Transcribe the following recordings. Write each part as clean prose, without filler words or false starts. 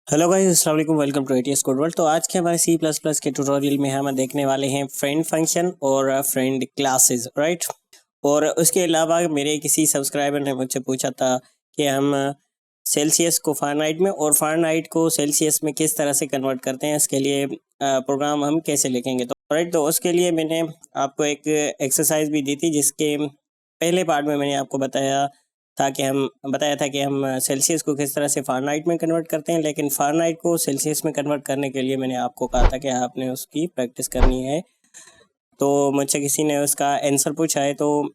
Hello guys, अस्सलाम वालेकुम। Welcome to ATS code world. तो आज के हमारे सी प्लस प्लस के ट्यूटोरियल में हम देखने वाले हैं फ्रेंड फंक्शन और फ्रेंड क्लासेस, राइट। और उसके अलावा मेरे किसी सब्सक्राइबर ने मुझसे पूछा था कि हम सेल्सियस को फ़ारेनहाइट में और फ़ारेनहाइट को सेल्सियस में किस तरह से कन्वर्ट करते हैं, इसके लिए प्रोग्राम हम कैसे लिखेंगे। तो राइट, तो उसके लिए मैंने आपको एक एक्सरसाइज भी दी थी, जिसके पहले पार्ट में मैंने आपको बताया था कि हम सेल्सियस को किस तरह से फ़ारेनहाइट में कन्वर्ट करते हैं। लेकिन फ़ारेनहाइट को सेल्सियस में कन्वर्ट करने के लिए मैंने आपको कहा था कि आपने उसकी प्रैक्टिस करनी है। तो मुझसे किसी ने उसका आंसर पूछा है, तो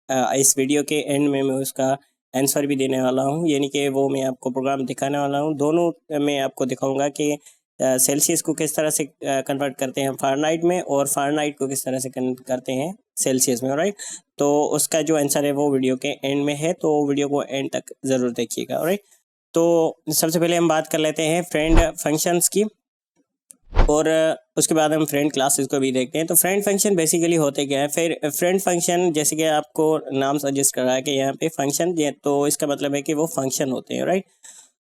इस वीडियो के एंड में मैं उसका आंसर भी देने वाला हूँ, यानी कि वो मैं आपको प्रोग्राम दिखाने वाला हूँ। दोनों मैं आपको दिखाऊंगा कि सेल्सियस को किस तरह से कन्वर्ट करते हैं फ़ारेनहाइट में, और फ़ारेनहाइट को किस तरह से कन्वर्ट करते हैं सेल्सियस में, राइट। तो उसका जो आंसर है वो वीडियो के एंड में है, तो वीडियो को एंड तक ज़रूर देखिएगा, राइट। तो सबसे पहले हम बात कर लेते हैं फ्रेंड फंक्शंस की, और उसके बाद हम फ्रेंड क्लासेस को भी देखते हैं। तो फ्रेंड फंक्शन बेसिकली होते क्या है। फिर फ्रेंड फंक्शन, जैसे कि आपको नाम सजेस्ट कर रहा है कि यहाँ पे फंक्शन, तो इसका मतलब है कि वो फंक्शन होते हैं, राइट।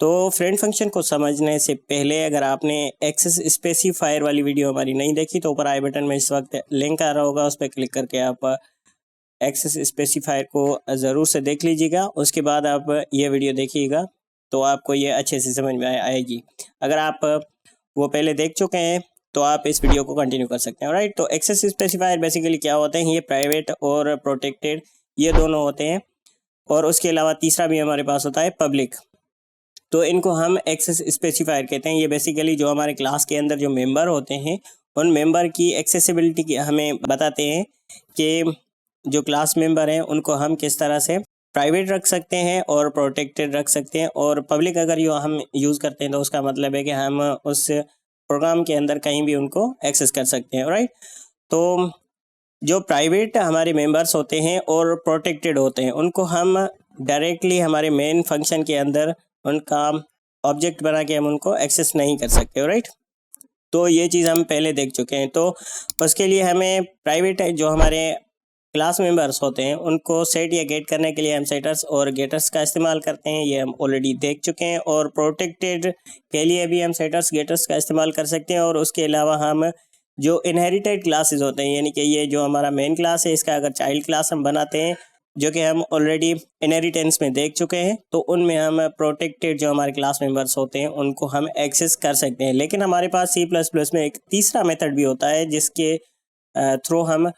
तो फ्रेंड फंक्शन को समझने से पहले अगर आपने एक्सेस स्पेसिफायर वाली वीडियो हमारी नहीं देखी, तो ऊपर आई बटन में इस वक्त लिंक आ रहा होगा, उस पर क्लिक करके आप एक्सेस स्पेसिफायर को ज़रूर से देख लीजिएगा। उसके बाद आप ये वीडियो देखिएगा, तो आपको ये अच्छे से समझ में आएगी। अगर आप वो पहले देख चुके हैं तो आप इस वीडियो को कंटिन्यू कर सकते हैं, राइट। तो एक्सेस स्पेसिफायर बेसिकली क्या होते हैं, ये प्राइवेट और प्रोटेक्टेड ये दोनों होते हैं, और उसके अलावा तीसरा भी हमारे पास होता है पब्लिक। तो इनको हम एक्सेस स्पेसिफायर कहते हैं। ये बेसिकली जो हमारे क्लास के अंदर जो मेंबर होते हैं, उन मेंबर की एक्सेसिबिलिटी की हमें बताते हैं कि जो क्लास मेंबर हैं उनको हम किस तरह से प्राइवेट रख सकते हैं और प्रोटेक्टेड रख सकते हैं। और पब्लिक अगर यो हम यूज़ करते हैं तो उसका मतलब है कि हम उस प्रोग्राम के अंदर कहीं भी उनको एक्सेस कर सकते हैं, राइट। तो जो प्राइवेट हमारे मेंबर्स होते हैं और प्रोटेक्टेड होते हैं, उनको हम डायरेक्टली हमारे मेन फंक्शन के अंदर उनका ऑब्जेक्ट बना के हम उनको एक्सेस नहीं कर सकते, राइट। तो ये चीज़ हम पहले देख चुके हैं। तो उसके लिए हमें प्राइवेट जो हमारे क्लास मेंबर्स होते हैं उनको सेट या गेट करने के लिए हम सेटर्स और गेटर्स का इस्तेमाल करते हैं, ये हम ऑलरेडी देख चुके हैं। और प्रोटेक्टेड के लिए भी हम सेटर्स गेटर्स का इस्तेमाल कर सकते हैं। और उसके अलावा हम जो इनहेरिटेड क्लासेस होते हैं, यानी कि ये जो हमारा मेन क्लास है, इसका अगर चाइल्ड क्लास हम बनाते हैं, जो कि हम ऑलरेडी इनहेरिटेंस में देख चुके हैं, तो उनमें हम प्रोटेक्टेड जो हमारे क्लास मेंबर्स होते हैं उनको हम एक्सेस कर सकते हैं। लेकिन हमारे पास सी प्लस प्लस में एक तीसरा मेथड भी होता है, जिसके थ्रू हम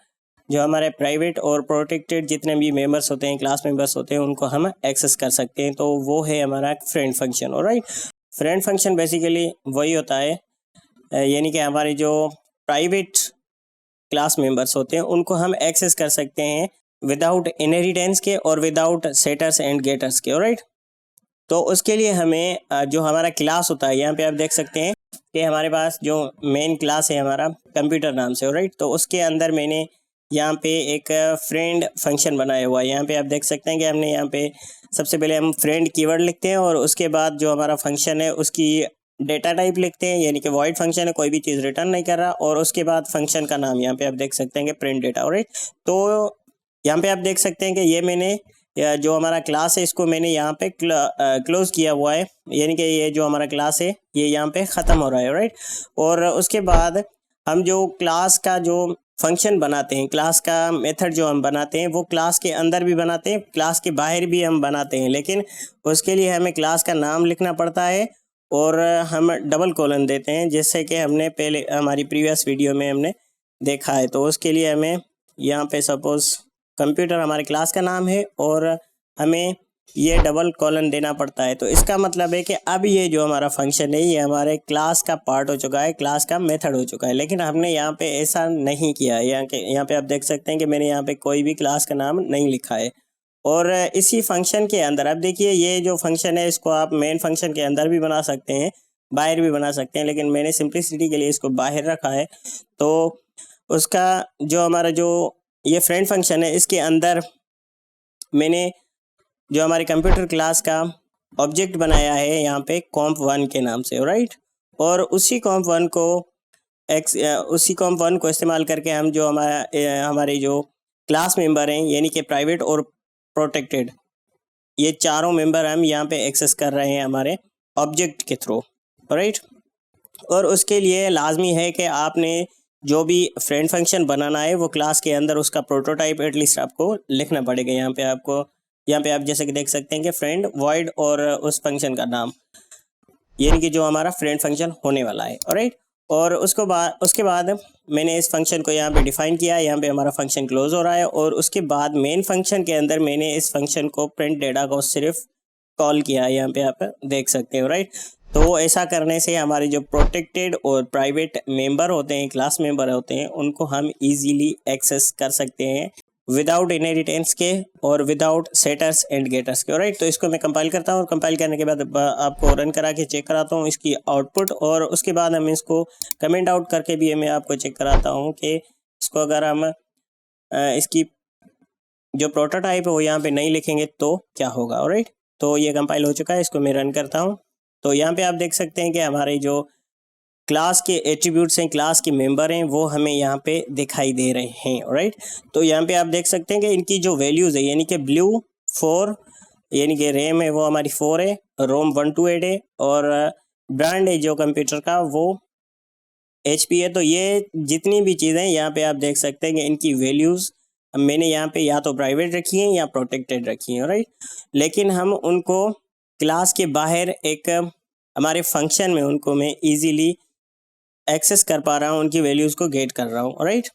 जो हमारे प्राइवेट और प्रोटेक्टेड जितने भी मेंबर्स होते हैं, क्लास मेंबर्स होते हैं, उनको हम एक्सेस कर सकते हैं। तो वो है हमारा friend function, alright. Friend function basically वही होता है, यानी कि हमारे जो प्राइवेट क्लास मेंबर्स होते हैं उनको हम एक्सेस कर सकते हैं विदाउट इनहेरिटेंस के और विदाउट सेटर्स एंड गेटर्स के, ऑलराइट। तो उसके लिए हमें जो हमारा क्लास होता है, यहाँ पे आप देख सकते हैं कि हमारे पास जो मेन क्लास है हमारा कंप्यूटर नाम से, राइट। तो उसके अंदर मैंने यहाँ पे एक फ्रेंड फंक्शन बनाया हुआ है। यहाँ पे आप देख सकते हैं कि हमने यहाँ पे सबसे पहले हम फ्रेंड कीवर्ड लिखते हैं, और उसके बाद जो हमारा फंक्शन है उसकी डेटा टाइप लिखते हैं, यानी कि वॉइड फंक्शन है, कोई भी चीज़ रिटर्न नहीं कर रहा। और उसके बाद फंक्शन का नाम यहाँ पे आप देख सकते हैं कि प्रिंट डेटा, राइट। तो यहाँ पे आप देख सकते हैं कि ये मैंने जो हमारा क्लास है इसको मैंने यहाँ पे क्लोज किया हुआ है, यानी कि ये जो हमारा क्लास है ये यहाँ पे ख़त्म हो रहा है, राइट। और उसके बाद हम जो क्लास का जो फंक्शन बनाते हैं, क्लास का मेथड जो हम बनाते हैं, वो क्लास के अंदर भी बनाते हैं, क्लास के बाहर भी हम बनाते हैं। लेकिन उसके लिए हमें क्लास का नाम लिखना पड़ता है, और हम डबल कोलन देते हैं, जैसे कि हमने पहले हमारी प्रीवियस वीडियो में हमने देखा है। तो उसके लिए हमें यहाँ पे सपोज़ कंप्यूटर हमारे क्लास का नाम है, और हमें ये डबल कॉलन देना पड़ता है। तो इसका मतलब है कि अब ये जो हमारा फंक्शन है ये हमारे क्लास का पार्ट हो चुका है, क्लास का मेथड हो चुका है। लेकिन हमने यहाँ पे ऐसा नहीं किया है। यहाँ पे आप देख सकते हैं कि मैंने यहाँ पे कोई भी क्लास का नाम नहीं लिखा है। और इसी फंक्शन के अंदर अब देखिए, ये जो फंक्शन है इसको आप मेन फंक्शन के अंदर भी बना सकते हैं, बाहर भी बना सकते हैं, लेकिन मैंने सिंप्लिसिटी के लिए इसको बाहर रखा है। तो उसका जो हमारा जो ये फ्रेंड फंक्शन है, इसके अंदर मैंने जो हमारे कंप्यूटर क्लास का ऑब्जेक्ट बनाया है यहाँ पे comp1 के नाम से, राइट। और उसी comp1 को इस्तेमाल करके हम जो हमारे जो क्लास मेंबर हैं, यानी कि प्राइवेट और प्रोटेक्टेड, ये चारों मेंबर हम यहाँ पे एक्सेस कर रहे हैं हमारे ऑब्जेक्ट के थ्रू। राइट। और उसके लिए लाजमी है कि आपने जो भी फ्रेंड फंक्शन बनाना है वो क्लास के अंदर उसका प्रोटोटाइप एटलीस्ट आपको लिखना पड़ेगा। यहाँ पे आप जैसे कि देख सकते हैं कि फ्रेंड वॉइड और उस फंक्शन का नाम, यानी कि जो हमारा फ्रेंड फंक्शन होने वाला है। ऑलराइट। और उसके बाद मैंने इस फंक्शन को यहाँ पे डिफाइन किया, यहाँ पे हमारा फंक्शन क्लोज हो रहा है। और उसके बाद मेन फंक्शन के अंदर मैंने इस फंक्शन को प्रिंट डेटा को सिर्फ कॉल किया, यहाँ पे आप देख सकते हो। राइट। तो ऐसा करने से हमारे जो प्रोटेक्टेड और प्राइवेट मेंबर होते हैं, क्लास मेंबर होते हैं, उनको हम इजीली एक्सेस कर सकते हैं विदाउट इनहेरिटेंस के और विदाउट सेटर्स एंड गेटर्स के। राइट। तो इसको मैं कंपाइल करता हूँ और कंपाइल करने के बाद आपको रन करा के चेक कराता हूँ इसकी आउटपुट। और उसके बाद हम इसको कमेंट आउट करके भी मैं आपको चेक कराता हूँ कि इसको अगर हम इसकी जो प्रोटोटाइप है वो यहाँ पे नहीं लिखेंगे तो क्या होगा। ऑलराइट। तो ये कंपाइल हो चुका है, इसको मैं रन करता हूँ। तो यहाँ पे आप देख सकते हैं कि हमारे जो क्लास के एट्रीब्यूट्स हैं, क्लास के मेंबर हैं, वो हमें यहाँ पे दिखाई दे रहे हैं। राइट। तो यहाँ पे आप देख सकते हैं कि इनकी जो वैल्यूज़ है, यानी कि ब्लू 4, यानी कि रैम है वो हमारी 4 है, रोम 128 है, और ब्रांड है जो कंप्यूटर का वो HP है। तो ये जितनी भी चीज़ें यहाँ पे आप देख सकते हैं कि इनकी वैल्यूज़ मैंने यहाँ पे या तो प्राइवेट रखी हैं या प्रोटेक्टेड रखी हैं। राइट। लेकिन हम उनको क्लास के बाहर एक हमारे फंक्शन में उनको मैं इजीली एक्सेस कर पा रहा हूँ, उनकी वैल्यूज़ को गेट कर रहा हूँ। राइट।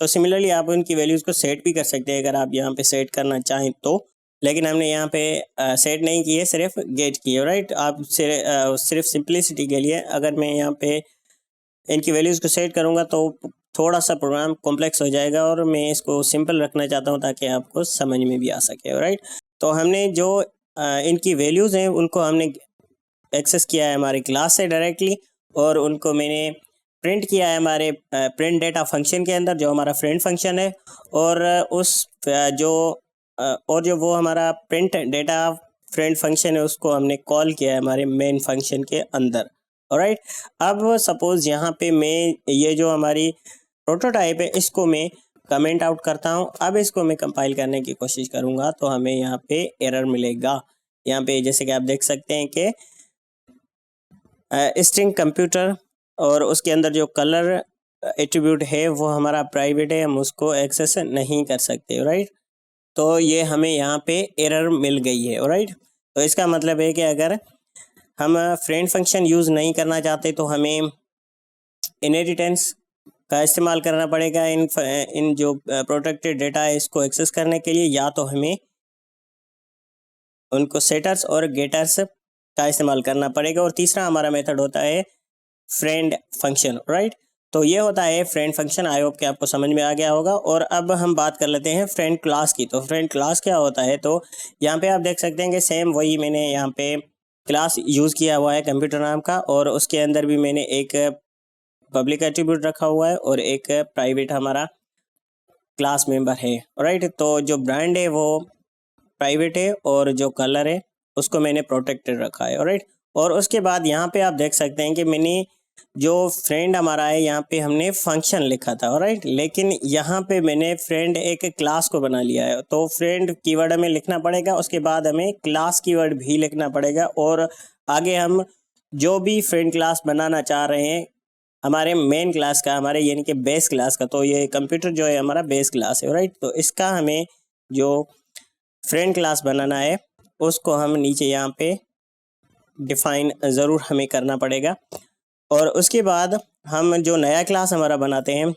तो सिमिलरली आप उनकी वैल्यूज़ को सेट भी कर सकते हैं अगर आप यहाँ पे सेट करना चाहें तो, लेकिन हमने यहाँ पे सेट नहीं किए, सिर्फ गेट किए। राइट। आप सिर्फ सिंप्लिसिटी के लिए अगर मैं यहाँ पे इनकी वैल्यूज़ को सेट करूँगा तो थोड़ा सा प्रोग्राम कॉम्प्लेक्स हो जाएगा, और मैं इसको सिंपल रखना चाहता हूँ ताकि आपको समझ में भी आ सके। राइट। तो हमने जो इनकी वैल्यूज़ हैं उनको हमने एक्सेस किया है हमारे क्लास से डायरेक्टली, और उनको मैंने प्रिंट किया है हमारे प्रिंट डेटा फंक्शन के अंदर जो हमारा फ्रेंड फंक्शन है। और जो वो हमारा प्रिंट डेटा फ्रेंड फंक्शन है उसको हमने कॉल किया है हमारे मेन फंक्शन के अंदर। ऑलराइट। अब सपोज़ यहाँ पे मैं ये जो हमारी प्रोटोटाइप है इसको मैं कमेंट आउट करता हूँ। अब इसको मैं कंपाइल करने की कोशिश करूँगा तो हमें यहाँ पे एरर मिलेगा। यहाँ पे जैसे कि आप देख सकते हैं कि स्ट्रिंग कंप्यूटर और उसके अंदर जो कलर एट्रीब्यूट है वो हमारा प्राइवेट है, हम उसको एक्सेस नहीं कर सकते। राइट। तो ये हमें यहाँ पे एरर मिल गई है। राइट। तो इसका मतलब है कि अगर हम फ्रेंड फंक्शन यूज़ नहीं करना चाहते तो हमें इनहेरिटेंस का इस्तेमाल करना पड़ेगा इन जो प्रोटेक्टेड डेटा है इसको एक्सेस करने के लिए, या तो हमें उनको सेटर्स और गेटर्स का इस्तेमाल करना पड़ेगा। और तीसरा हमारा मेथड होता है फ्रेंड फंक्शन। राइट। तो ये होता है फ्रेंड फंक्शन। आई होप कि आपको समझ में आ गया होगा। और अब हम बात कर लेते हैं फ्रेंड क्लास की। तो फ्रेंड क्लास क्या होता है, तो यहाँ पे आप देख सकते हैं कि सेम वही मैंने यहाँ पे क्लास यूज़ किया हुआ है कंप्यूटर नाम का, और उसके अंदर भी मैंने एक पब्लिक एट्रीब्यूट रखा हुआ है और एक प्राइवेट हमारा क्लास मेंबर है। राइट। तो जो ब्रांड है वो प्राइवेट है और जो कलर है उसको मैंने प्रोटेक्टेड रखा है। राइट। और उसके बाद यहाँ पे आप देख सकते हैं कि मैंने जो फ्रेंड हमारा है यहाँ पे हमने फंक्शन लिखा था। राइट। लेकिन यहाँ पे मैंने फ्रेंड एक क्लास को बना लिया है, तो फ्रेंड कीवर्ड हमें लिखना पड़ेगा, उसके बाद हमें क्लास कीवर्ड भी लिखना पड़ेगा, और आगे हम जो भी फ्रेंड क्लास बनाना चाह रहे हैं हमारे मेन क्लास का, हमारे यानी कि बेस क्लास का, तो ये कंप्यूटर जो है हमारा बेस क्लास है। राइट। तो इसका हमें जो फ्रेंड क्लास बनाना है उसको हम नीचे यहाँ पे डिफाइन ज़रूर हमें करना पड़ेगा। और उसके बाद हम जो नया क्लास हमारा बनाते हैं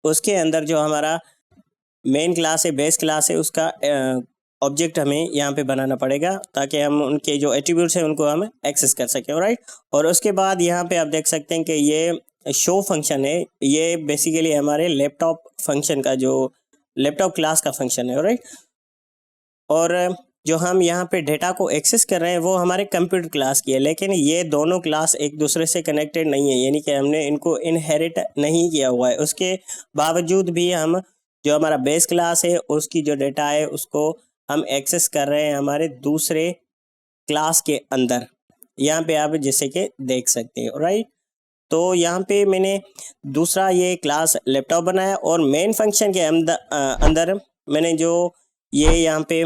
उसके अंदर जो हमारा मेन क्लास है, बेस क्लास है, उसका ऑब्जेक्ट हमें यहाँ पे बनाना पड़ेगा ताकि हम उनके जो एट्रीब्यूट्स हैं उनको हम एक्सेस कर सकें। राइट। और उसके बाद यहाँ पे आप देख सकते हैं कि ये शो फंक्शन है, ये बेसिकली हमारे लैपटॉप फंक्शन का जो लैपटॉप क्लास का फंक्शन है। राइट। और जो हम यहाँ पे डेटा को एक्सेस कर रहे हैं वो हमारे कंप्यूटर क्लास की है, लेकिन ये दोनों क्लास एक दूसरे से कनेक्टेड नहीं है, यानी कि हमने इनको इनहेरिट नहीं किया हुआ है। उसके बावजूद भी हम जो हमारा बेस क्लास है उसकी जो डेटा है उसको हम एक्सेस कर रहे हैं हमारे दूसरे क्लास के अंदर। यहाँ पे आप जैसे कि देख सकते हैं। राइट। तो यहाँ पे मैंने दूसरा ये क्लास लैपटॉप बनाया, और मेन फंक्शन के अंदर मैंने जो ये यहाँ पे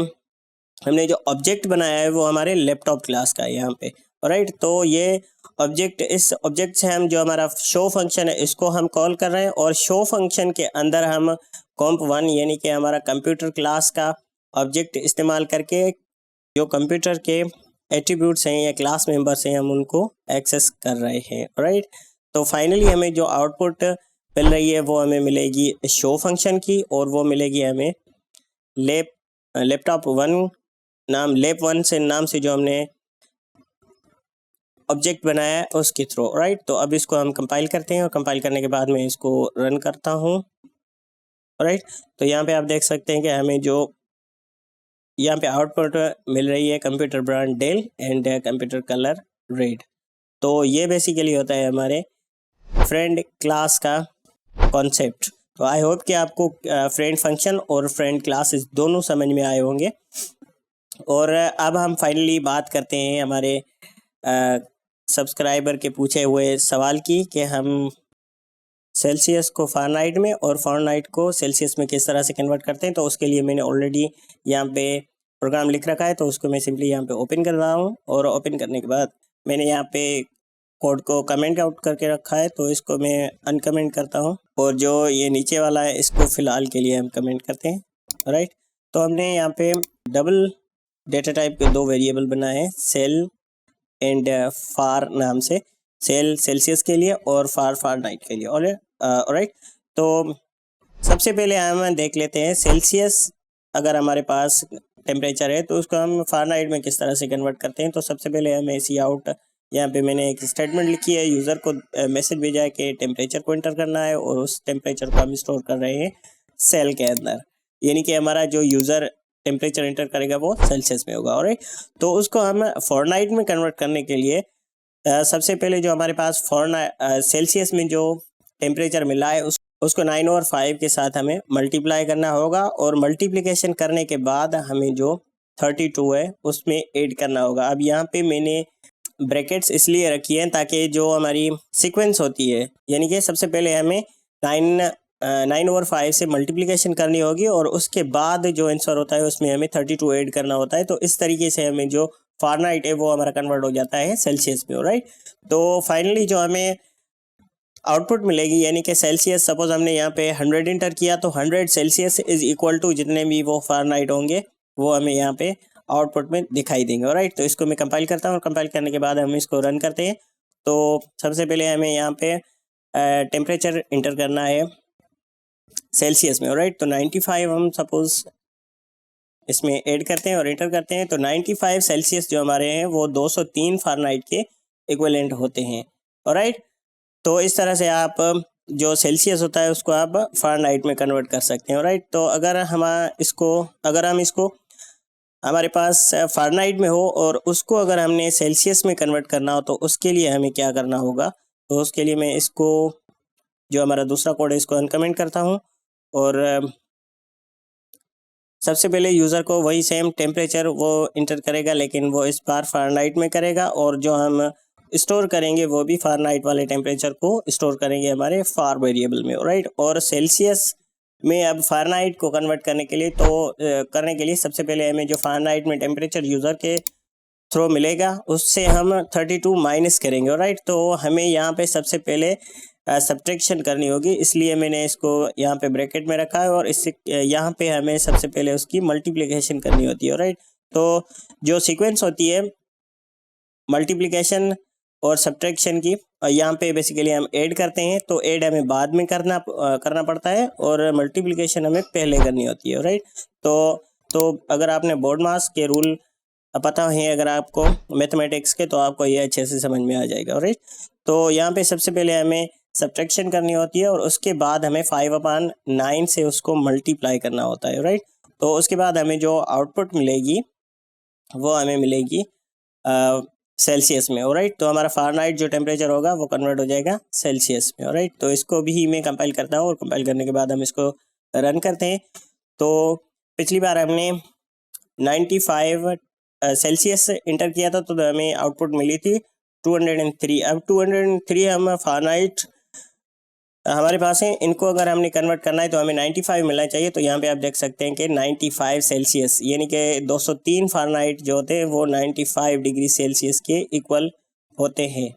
हमने जो ऑब्जेक्ट बनाया है वो हमारे लैपटॉप क्लास का है यहाँ पे। राइट। तो ये ऑब्जेक्ट, इस ऑब्जेक्ट से हम जो हमारा शो फंक्शन है इसको हम कॉल कर रहे हैं, और शो फंक्शन के अंदर हम comp1 यानी कि हमारा कंप्यूटर क्लास का ऑब्जेक्ट इस्तेमाल करके जो कंप्यूटर के एट्रीब्यूट्स हैं या क्लास मेंबर्स हैं हम उनको एक्सेस कर रहे हैं, राइट। तो फाइनली हमें जो आउटपुट मिल रही है वो हमें मिलेगी शो फंक्शन की, और वो मिलेगी हमें लैपटॉप वन लैप वन से नाम से जो हमने ऑब्जेक्ट बनाया है उसके थ्रू, राइट। तो अब इसको हम कंपाइल करते हैं, और कंपाइल करने के बाद मैं इसको रन करता हूँ, राइट। तो यहाँ पे आप देख सकते हैं कि हमें जो यहाँ पे आउटपुट मिल रही है computer brand Dell and computer colour red. तो ये बेसिकली होता है हमारे फ्रेंड क्लास का कॉन्सेप्ट। तो आई होप कि आपको फ्रेंड फंक्शन और फ्रेंड क्लासेस दोनों समझ में आए होंगे। और अब हम फाइनली बात करते हैं हमारे सब्सक्राइबर के पूछे हुए सवाल की, कि हम सेल्सियस को फ़ारेनहाइट में और फ़ारेनहाइट को सेल्सियस में किस तरह से कन्वर्ट करते हैं। तो उसके लिए मैंने ऑलरेडी यहाँ पे प्रोग्राम लिख रखा है, तो उसको मैं सिंपली यहाँ पे ओपन कर रहा हूँ, और ओपन करने के बाद मैंने यहाँ पे कोड को कमेंट आउट करके रखा है, तो इसको मैं अनकमेंट करता हूँ, और जो ये नीचे वाला है इसको फ़िलहाल के लिए हम कमेंट करते हैं, राइट। तो हमने यहाँ पे डबल डेटा टाइप के दो वेरिएबल बनाए हैं, सेल एंड फार नाम से। सेल सेल्सियस के लिए और फार फ़ारेनहाइट के लिए, और राइट। तो सबसे पहले हम देख लेते हैं सेल्सियस अगर हमारे पास टेम्परेचर है तो उसको हम फ़ारेनहाइट में किस तरह से कन्वर्ट करते हैं। तो सबसे पहले हमें सी आउट, यहाँ पे मैंने एक स्टेटमेंट लिखी है, यूज़र को मैसेज भेजा है कि टेम्परेचर को एंटर करना है, और उस टेम्परेचर को हम स्टोर कर रहे हैं सेल के अंदर, यानी कि हमारा जो यूज़र टेम्परेचर एंटर करेगा वो सेल्सियस में होगा, और तो उसको हम फ़ारेनहाइट में कन्वर्ट करने के लिए सबसे पहले जो हमारे पास सेल्सियस में जो टेम्परेचर मिला है उसको 9/5 के साथ हमें मल्टीप्लाई करना होगा, और मल्टीप्लिकेशन करने के बाद हमें जो 32 है उसमें ऐड करना होगा। अब यहाँ पे मैंने ब्रैकेट्स इसलिए रखी हैं ताकि जो हमारी सीक्वेंस होती है, यानी कि सबसे पहले हमें 9/5 से मल्टीप्लिकेशन करनी होगी, और उसके बाद जो आंसर होता है उसमें हमें 32 ऐड करना होता है। तो इस तरीके से हमें जो फ़ारेनहाइट है वो हमारा कन्वर्ट हो जाता है सेल्सियस में, राइट। तो फाइनली जो हमें आउटपुट मिलेगी, यानी कि सेल्सियस, सपोज हमने यहाँ पे 100 इंटर किया, तो 100 सेल्सियस इज इक्वल टू जितने भी वो फ़ारेनहाइट होंगे वो हमें यहाँ पे आउटपुट में दिखाई देंगे, राइट। तो इसको मैं कंपाइल करता हूँ, और कंपाइल करने के बाद हम इसको रन करते हैं। तो सबसे पहले हमें यहाँ पे टेम्परेचर इंटर करना है सेल्सियस में, राइट। तो 95 हम सपोज इसमें ऐड करते हैं और एंटर करते हैं। तो 95 सेल्सियस जो हमारे हैं वो 203 फ़ारेनहाइट के इक्विवेलेंट होते हैं, राइट। तो इस तरह से आप जो सेल्सियस होता है उसको आप फ़ारेनहाइट में कन्वर्ट कर सकते हैं, राइट। तो अगर हम इसको हमारे पास फ़ारेनहाइट में हो और उसको अगर हमने सेल्सियस में कन्वर्ट करना हो, तो उसके लिए हमें क्या करना होगा। तो उसके लिए मैं इसको जो हमारा दूसरा कोड है इसको अनकमेंट करता हूँ, और सबसे पहले यूज़र को वही सेम टेम्परेचर वो इंटर करेगा, लेकिन वो इस बार फ़ारेनहाइट में करेगा, और जो हम स्टोर करेंगे वो भी फ़ारेनहाइट वाले टेम्परेचर को स्टोर करेंगे हमारे फार वेरिएबल में, राइट। और सेल्सियस में अब फ़ारेनहाइट को कन्वर्ट करने के लिए सबसे पहले हमें जो फ़ारेनहाइट में टेम्परेचर यूज़र के थ्रू मिलेगा उससे हम 32 माइनस करेंगे, राइट। तो हमें यहाँ पे सबसे पहले सब्ट्रैक्शन करनी होगी, इसलिए मैंने इसको यहाँ पे ब्रैकेट में रखा है, और इससे यहाँ पे हमें सबसे पहले उसकी मल्टीप्लिकेशन करनी होती है, राइट। तो जो सीक्वेंस होती है मल्टीप्लिकेशन और सब्ट्रैक्शन की, यहाँ पे बेसिकली हम ऐड करते हैं, तो ऐड हमें बाद में करना पड़ता है, और मल्टीप्लिकेशन हमें पहले करनी होती है, राइट। तो अगर आपने बोर्ड मास के रूल पता है अगर आपको मैथमेटिक्स के, तो आपको ये अच्छे से समझ में आ जाएगा, राइट। तो यहाँ पे सबसे पहले हमें सब्ट्रैक्शन करनी होती है, और उसके बाद हमें 5/9 से उसको मल्टीप्लाई करना होता है, राइट। तो उसके बाद हमें जो आउटपुट मिलेगी वो हमें मिलेगी सेल्सियस में, राइट। तो हमारा फ़ारेनहाइट जो टेम्परेचर होगा वो कन्वर्ट हो जाएगा सेल्सियस में, राइट। तो इसको भी मैं कंपाइल करता हूँ, और कंपाइल करने के बाद हम इसको रन करते हैं। तो पिछली बार हमने 95 सेल्सियस इंटर किया था, तो हमें आउटपुट मिली थी 203। अब 203 हम फ़ारेनहाइट हमारे पास है। इनको अगर हमने कन्वर्ट करना है तो हमें 95 मिलना चाहिए। तो यहाँ पे आप देख सकते हैं कि 95 सेल्सियस यानी कि 203 फ़ारेनहाइट जो होते हैं वो 95 डिग्री सेल्सियस के इक्वल होते हैं।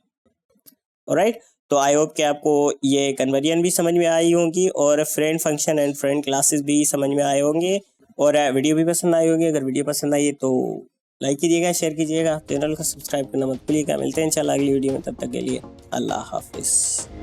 ऑलराइट, तो आई होप कि आपको ये कन्वर्जन भी समझ में आई होगी और friend function and friend classes भी समझ में आए होंगे और वीडियो भी पसंद आई होगी। अगर वीडियो पसंद आई है तो लाइक कीजिएगा, शेयर कीजिएगा, चैनल को सब्सक्राइब करना मत भूलिएगा। मिलते हैं इंशाल्लाह अगली वीडियो में, तब तक के लिए अल्लाह हाफिज़।